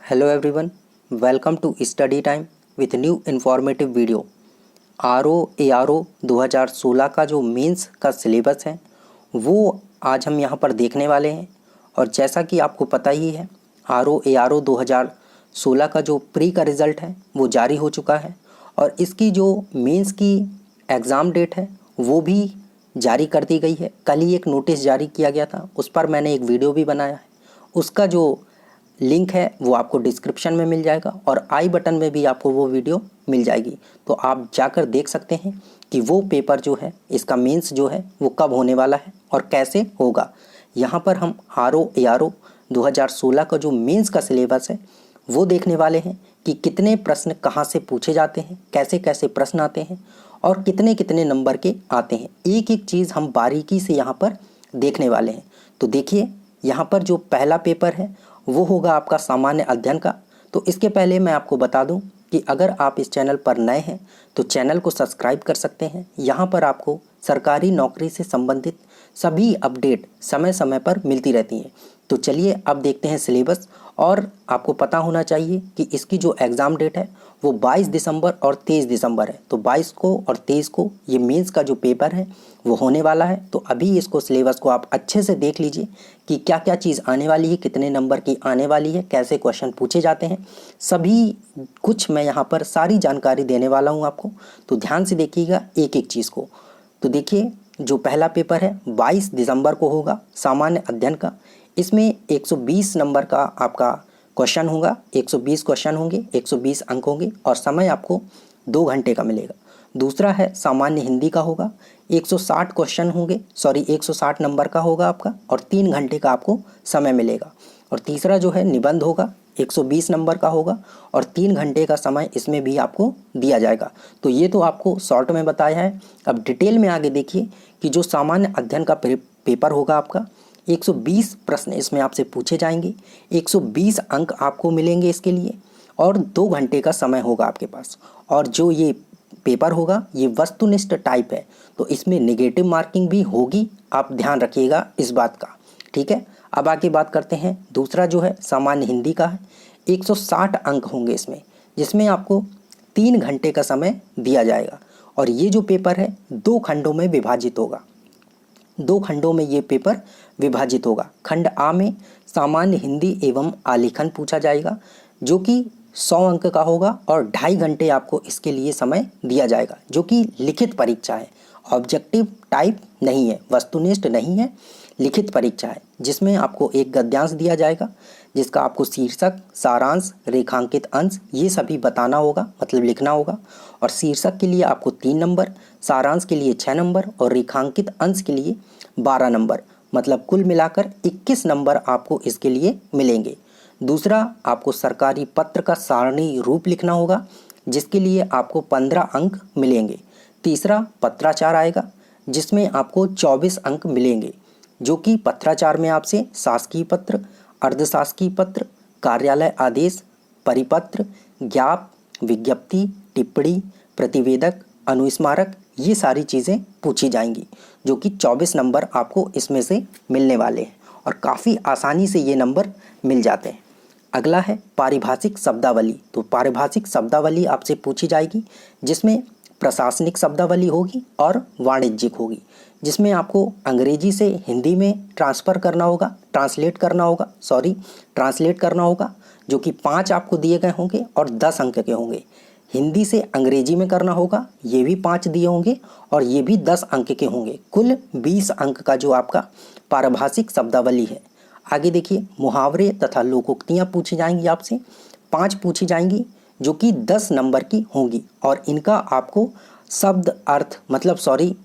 Hello everyone, welcome to study time with new informative video। RO 2016 का जो mains का syllabus है वो आज हम यहाँ पर देखने वाले हैं। और जैसा कि आपको पता ही है RO 2016 का जो प्री का रिज़ल्ट है वो जारी हो चुका है और इसकी जो मेंस की एग्ज़ाम डेट है वो भी जारी कर दी गई है। कल ही एक नोटिस जारी किया गया था, उस पर मैंने एक वीडियो भी बनाया है। उसका जो लिंक है वो आपको डिस्क्रिप्शन में मिल जाएगा और आई बटन में भी आपको वो वीडियो मिल जाएगी, तो आप जाकर देख सकते हैं कि वो पेपर जो है, इसका मेंस जो है वो कब होने वाला है और कैसे होगा। यहाँ पर हम RO 2016 का जो मेंस का सिलेबस है वो देखने वाले हैं कि कितने प्रश्न कहाँ से पूछे जाते हैं, कैसे कैसे प्रश्न आते हैं और कितने कितने नंबर के आते हैं। एक एक चीज़ हम बारीकी से यहाँ पर देखने वाले हैं। तो देखिए, यहाँ पर जो पहला पेपर है वो होगा आपका सामान्य अध्ययन का। तो इसके पहले मैं आपको बता दूं कि अगर आप इस चैनल पर नए हैं तो चैनल को सब्सक्राइब कर सकते हैं। यहाँ पर आपको सरकारी नौकरी से संबंधित सभी अपडेट समय समय पर मिलती रहती हैं। तो चलिए अब देखते हैं सिलेबस। और आपको पता होना चाहिए कि इसकी जो एग्ज़ाम डेट है वो 22 दिसंबर और 23 दिसंबर है। तो 22 को और 23 को ये मेंस का जो पेपर है वो होने वाला है। तो अभी इसको सिलेबस को आप अच्छे से देख लीजिए कि क्या क्या चीज़ आने वाली है, कितने नंबर की आने वाली है, कैसे क्वेश्चन पूछे जाते हैं, सभी कुछ मैं यहाँ पर सारी जानकारी देने वाला हूँ आपको। तो ध्यान से देखिएगा एक एक चीज़ को। तो देखिए, जो पहला पेपर है 22 दिसंबर को होगा सामान्य अध्ययन का। इसमें 120 नंबर का आपका क्वेश्चन होगा, 120 क्वेश्चन होंगे, 120 अंक होंगे और समय आपको 2 घंटे का मिलेगा। दूसरा है सामान्य हिंदी का होगा, 160 क्वेश्चन होंगे, 160 नंबर का होगा आपका और 3 घंटे का आपको समय मिलेगा। और तीसरा जो है निबंध होगा, 120 नंबर का होगा और 3 घंटे का समय इसमें भी आपको दिया जाएगा। तो ये तो आपको शॉर्ट में बताया है। अब डिटेल में आगे देखिए कि जो सामान्य अध्ययन का पेपर होगा आपका, 120 प्रश्न इसमें आपसे पूछे जाएंगे, 120 अंक आपको मिलेंगे इसके लिए और 2 घंटे का समय होगा आपके पास। और जो ये पेपर होगा ये वस्तुनिष्ठ टाइप है, तो इसमें नेगेटिव मार्किंग भी होगी, आप ध्यान रखिएगा इस बात का, ठीक है। अब आगे बात करते हैं। दूसरा जो है सामान्य हिंदी का है, 160 अंक होंगे इसमें, जिसमें आपको 3 घंटे का समय दिया जाएगा। और ये जो पेपर है 2 खंडों में विभाजित होगा, 2 खंडों में ये पेपर विभाजित होगा। खंड आ में सामान्य हिंदी एवं आलेखन पूछा जाएगा जो कि 100 अंक का होगा और 2.5 घंटे आपको इसके लिए समय दिया जाएगा, जो कि लिखित परीक्षा है, ऑब्जेक्टिव टाइप नहीं है, वस्तुनिष्ठ नहीं है, लिखित परीक्षा है, जिसमें आपको एक गद्यांश दिया जाएगा जिसका आपको शीर्षक, सारांश, रेखांकित अंश ये सभी बताना होगा, मतलब लिखना होगा। और शीर्षक के लिए आपको 3 नंबर, सारांश के लिए 6 नंबर और रेखांकित अंश के लिए 12 नंबर, मतलब कुल मिलाकर 21 नंबर आपको इसके लिए मिलेंगे। दूसरा, आपको सरकारी पत्र का सारणी रूप लिखना होगा जिसके लिए आपको 15 अंक मिलेंगे। तीसरा, पत्राचार आएगा जिसमें आपको 24 अंक मिलेंगे, जो कि पत्राचार में आपसे शासकीय पत्र, अर्धशासकीय पत्र, कार्यालय आदेश, परिपत्र, ज्ञाप, विज्ञप्ति, टिप्पणी, प्रतिवेदक, अनुस्मारक ये सारी चीज़ें पूछी जाएंगी, जो कि 24 नंबर आपको इसमें से मिलने वाले हैं और काफ़ी आसानी से ये नंबर मिल जाते हैं। अगला है पारिभाषिक शब्दावली। तो पारिभाषिक शब्दावली आपसे पूछी जाएगी जिसमें प्रशासनिक शब्दावली होगी और वाणिज्यिक होगी, जिसमें आपको अंग्रेजी से हिंदी में ट्रांसलेट करना होगा, जो कि 5 आपको दिए गए होंगे और 10 अंक के होंगे। हिंदी से अंग्रेजी में करना होगा, ये भी 5 दिए होंगे और ये भी 10 अंक के होंगे। कुल 20 अंक का जो आपका पारिभाषिक शब्दावली है। आगे देखिए, मुहावरे तथा लोकोक्तियाँ पूछी जाएंगी आपसे, 5 पूछी जाएंगी जो कि 10 नंबर की होंगी और इनका आपको शब्द अर्थ,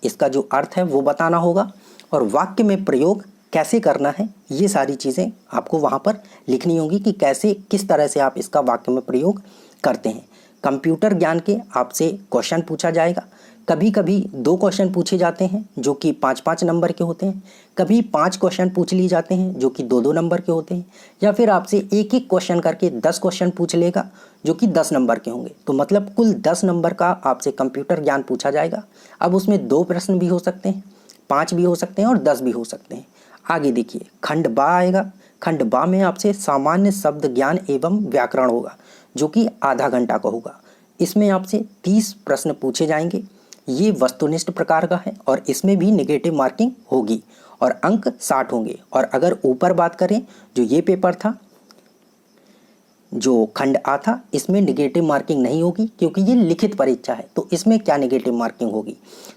इसका जो अर्थ है वो बताना होगा और वाक्य में प्रयोग कैसे करना है ये सारी चीज़ें आपको वहाँ पर लिखनी होंगी कि कैसे, किस तरह से आप इसका वाक्य में प्रयोग करते हैं। कंप्यूटर ज्ञान के आपसे क्वेश्चन पूछा जाएगा। कभी कभी 2 क्वेश्चन पूछे जाते हैं जो कि 5-5 नंबर के होते हैं, कभी 5 क्वेश्चन पूछ लिए जाते हैं जो कि 2-2 नंबर के होते हैं, या फिर आपसे एक एक क्वेश्चन करके 10 क्वेश्चन पूछ लेगा जो कि 10 नंबर के होंगे। तो मतलब कुल 10 नंबर का आपसे कंप्यूटर ज्ञान पूछा जाएगा। अब उसमें 2 प्रश्न भी हो सकते हैं, 5 भी हो सकते हैं और 10 भी हो सकते हैं। आगे देखिए, खंड बा आएगा। खंड बा में आपसे सामान्य शब्द ज्ञान एवं व्याकरण होगा जो कि आधा घंटा का होगा। इसमें आपसे 30 प्रश्न पूछे जाएंगे। ये वस्तुनिष्ठ प्रकार का है और इसमें भी नेगेटिव मार्किंग होगी और अंक 60 होंगे। और अगर ऊपर बात करें जो ये पेपर था जो खंड आ था, इसमें नेगेटिव मार्किंग नहीं होगी क्योंकि ये लिखित परीक्षा है, तो इसमें क्या नेगेटिव मार्किंग होगी।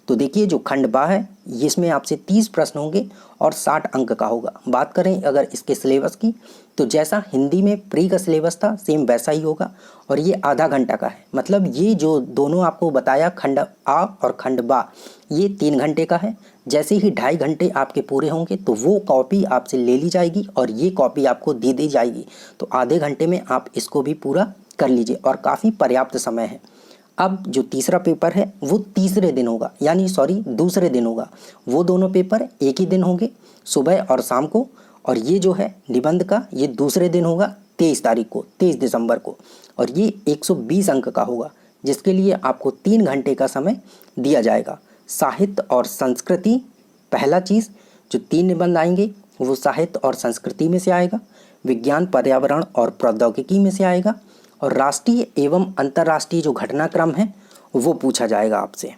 तो देखिए जो खंड बा है इसमें आपसे 30 प्रश्न होंगे और 60 अंक का होगा। बात करें अगर इसके सिलेबस की तो जैसा हिंदी में प्री का सिलेबस था सेम वैसा ही होगा और ये आधा घंटा का है। मतलब ये जो दोनों आपको बताया खंड आ और खंड बा ये 3 घंटे का है। जैसे ही 2.5 घंटे आपके पूरे होंगे तो वो कॉपी आपसे ले ली जाएगी और ये कॉपी आपको दे दी जाएगी। तो आधे घंटे में आप इसको भी पूरा कर लीजिए और काफ़ी पर्याप्त समय है। अब जो तीसरा पेपर है वो तीसरे दिन होगा, यानी दूसरे दिन होगा। वो दोनों पेपर एक ही दिन होंगे, सुबह और शाम को। और ये जो है निबंध का ये दूसरे दिन होगा 23 तारीख को, 23 दिसंबर को। और ये 120 अंक का होगा जिसके लिए आपको 3 घंटे का समय दिया जाएगा। साहित्य और संस्कृति पहला चीज़, जो 3 निबंध आएंगे वो साहित्य और संस्कृति में से आएगा, विज्ञान पर्यावरण और प्रौद्योगिकी में से आएगा और राष्ट्रीय एवं अंतर्राष्ट्रीय जो घटनाक्रम है वो पूछा जाएगा आपसे।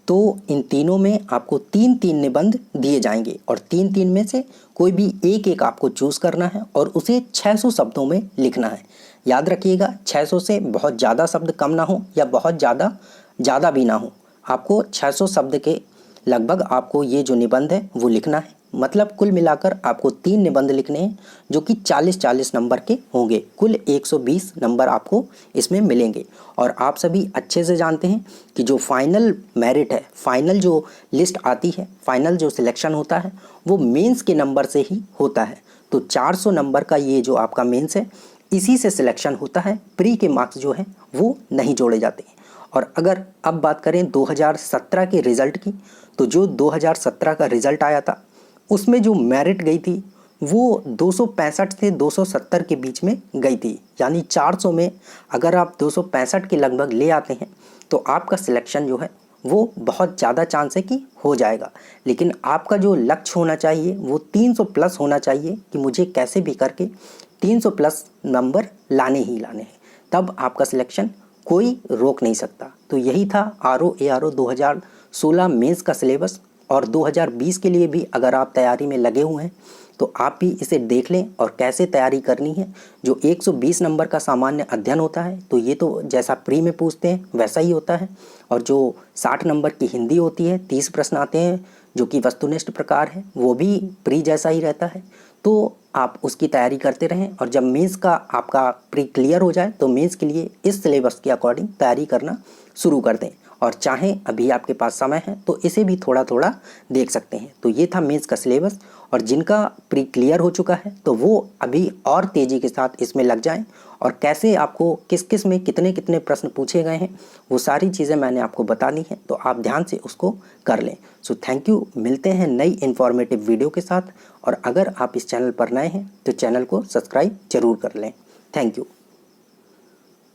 तो इन तीनों में आपको 3-3 निबंध दिए जाएंगे और 3-3 में से कोई भी एक आपको चूज़ करना है और उसे 600 शब्दों में लिखना है। याद रखिएगा 600 से बहुत ज़्यादा शब्द कम ना हो या बहुत ज़्यादा भी ना हो। आपको 600 शब्द के लगभग आपको ये जो निबंध है वो लिखना है। मतलब कुल मिलाकर आपको 3 निबंध लिखने हैं जो कि 40-40 नंबर के होंगे। कुल 120 नंबर आपको इसमें मिलेंगे। और आप सभी अच्छे से जानते हैं कि जो फाइनल मेरिट है, फाइनल जो लिस्ट आती है, फाइनल जो सिलेक्शन होता है वो मेंस के नंबर से ही होता है। तो 400 नंबर का ये जो आपका मेंस है इसी से सिलेक्शन होता है। प्री के मार्क्स जो हैं वो नहीं जोड़े जाते हैं। और अगर अब बात करें 2017 के रिज़ल्ट की, तो जो 2017 का रिज़ल्ट आया था उसमें जो मेरिट गई थी वो 265 से 270 के बीच में गई थी। यानी 400 में अगर आप 265 के लगभग ले आते हैं तो आपका सिलेक्शन जो है वो बहुत ज़्यादा चांस है कि हो जाएगा। लेकिन आपका जो लक्ष्य होना चाहिए वो 300 प्लस होना चाहिए कि मुझे कैसे भी करके 300 प्लस नंबर लाने ही लाने हैं, तब आपका सिलेक्शन कोई रोक नहीं सकता। तो यही था RO-ARO 2016 मेंस का सिलेबस। और 2020 के लिए भी अगर आप तैयारी में लगे हुए हैं तो आप भी इसे देख लें और कैसे तैयारी करनी है। जो 120 नंबर का सामान्य अध्ययन होता है तो ये तो जैसा प्री में पूछते हैं वैसा ही होता है। और जो 60 नंबर की हिंदी होती है, 30 प्रश्न आते हैं जो कि वस्तुनिष्ठ प्रकार है, वो भी प्री जैसा ही रहता है। तो आप उसकी तैयारी करते रहें और जब मेंस का आपका प्री क्लियर हो जाए तो मेंस के लिए इस सिलेबस के अकॉर्डिंग तैयारी करना शुरू कर दें। और चाहें अभी आपके पास समय है तो इसे भी थोड़ा थोड़ा देख सकते हैं। तो ये था मेंस का सिलेबस। और जिनका प्री क्लियर हो चुका है तो वो अभी और तेज़ी के साथ इसमें लग जाएं और कैसे आपको किस किस में कितने कितने प्रश्न पूछे गए हैं वो सारी चीज़ें मैंने आपको बता दी हैं, तो आप ध्यान से उसको कर लें। So thank you. मिलते हैं नई इन्फॉर्मेटिव वीडियो के साथ। और अगर आप इस चैनल पर नए हैं तो चैनल को सब्सक्राइब जरूर कर लें। Thank you.